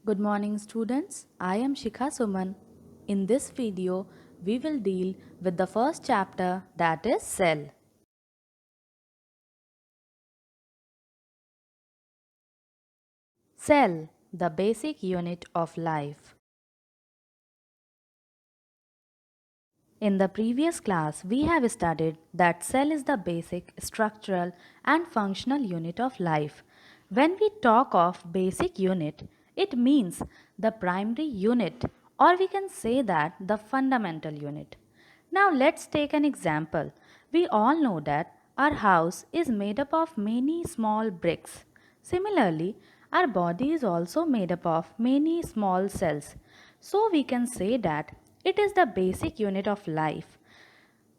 Good morning students, I am Shikha Suman. In this video, we will deal with the first chapter, that is cell. Cell, the basic unit of life. In the previous class, we have studied that cell is the basic structural and functional unit of life. When we talk of basic unit, it means the primary unit, or we can say that the fundamental unit. Now let's take an example. We all know that our house is made up of many small bricks. Similarly, our body is also made up of many small cells. So we can say that it is the basic unit of life.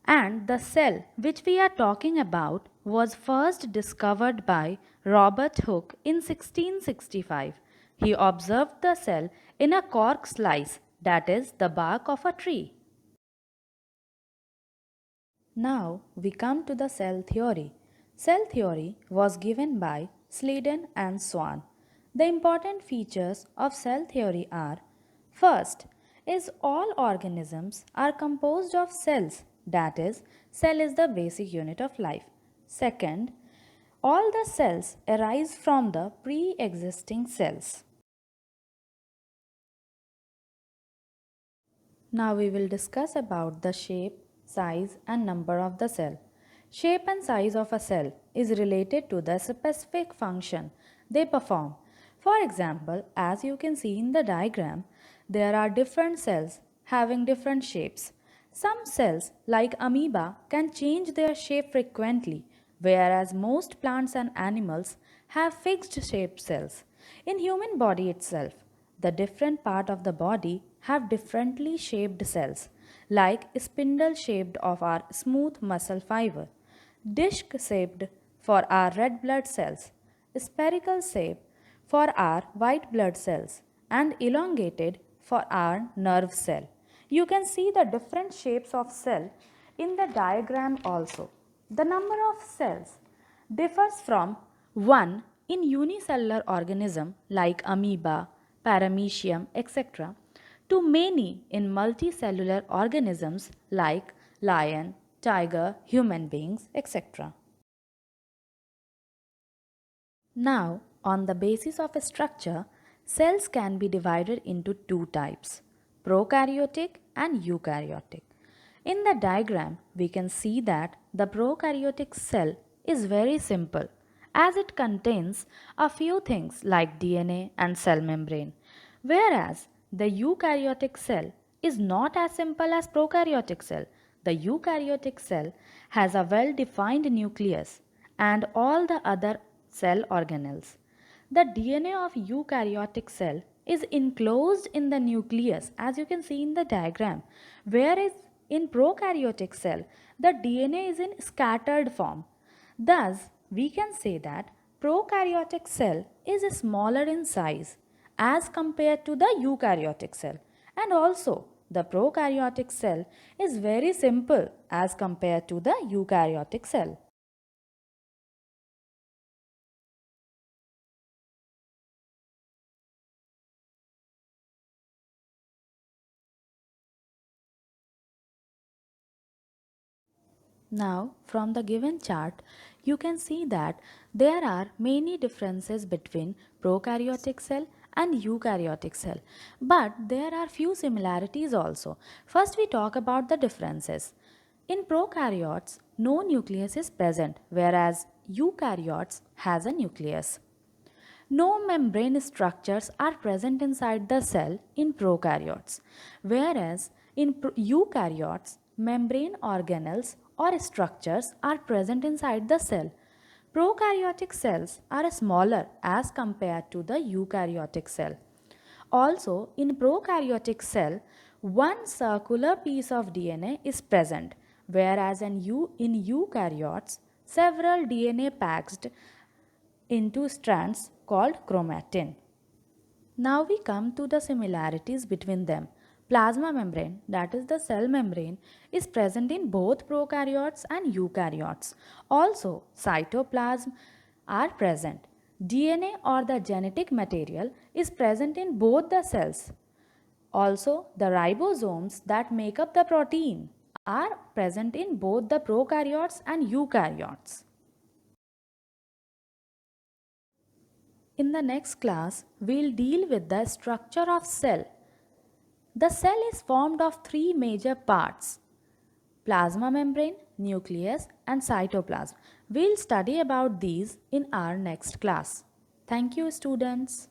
And the cell which we are talking about was first discovered by Robert Hooke in 1665. He observed the cell in a cork slice, that is, the bark of a tree. Now we come to the cell theory. Cell theory was given by Sladen and Swan. The important features of cell theory are: first is all organisms are composed of cells, that is, cell is the basic unit of life. Second, all the cells arise from the pre-existing cells. Now we will discuss about the shape, size and number of the cell. Shape and size of a cell is related to the specific function they perform. For example, as you can see in the diagram, there are different cells having different shapes. Some cells, like amoeba, can change their shape frequently, whereas most plants and animals have fixed shaped cells. In human body itself, the different part of the body have differently shaped cells, like spindle shaped of our smooth muscle fiber, disc shaped for our red blood cells, spherical shape for our white blood cells, and elongated for our nerve cell. You can see the different shapes of cell in the diagram also. The number of cells differs from 1 in unicellular organism like amoeba, paramecium, etc., to many in multicellular organisms like lion, tiger, human beings, etc. Now, on the basis of a structure, cells can be divided into two types, prokaryotic and eukaryotic. In the diagram, we can see that the prokaryotic cell is very simple as it contains a few things like DNA and cell membrane, whereas the eukaryotic cell is not as simple as prokaryotic cell. The eukaryotic cell has a well-defined nucleus and all the other cell organelles. The DNA of eukaryotic cell is enclosed in the nucleus as you can see in the diagram, whereas in prokaryotic cell the DNA is in scattered form. Thus, we can say that prokaryotic cell is smaller in size as compared to the eukaryotic cell, and also the prokaryotic cell is very simple as compared to the eukaryotic cell. Now, from the given chart, you can see that there are many differences between prokaryotic cell and eukaryotic cell, but there are few similarities also. First, we talk about the differences. In prokaryotes, no nucleus is present, whereas eukaryotes has a nucleus. No membrane structures are present inside the cell in prokaryotes, whereas in eukaryotes, membrane organelles or structures are present inside the cell. Prokaryotic cells are smaller as compared to the eukaryotic cell. Also, in prokaryotic cell, one circular piece of DNA is present, whereas in eukaryotes, several DNA packed into strands called chromatin. Now we come to the similarities between them. Plasma membrane, that is the cell membrane, is present in both prokaryotes and eukaryotes. Also, cytoplasm are present. DNA or the genetic material is present in both the cells. Also, the ribosomes that make up the protein are present in both the prokaryotes and eukaryotes. In the next class, we'll deal with the structure of cell. The cell is formed of three major parts: plasma membrane, nucleus, and cytoplasm. We'll study about these in our next class. Thank you, students.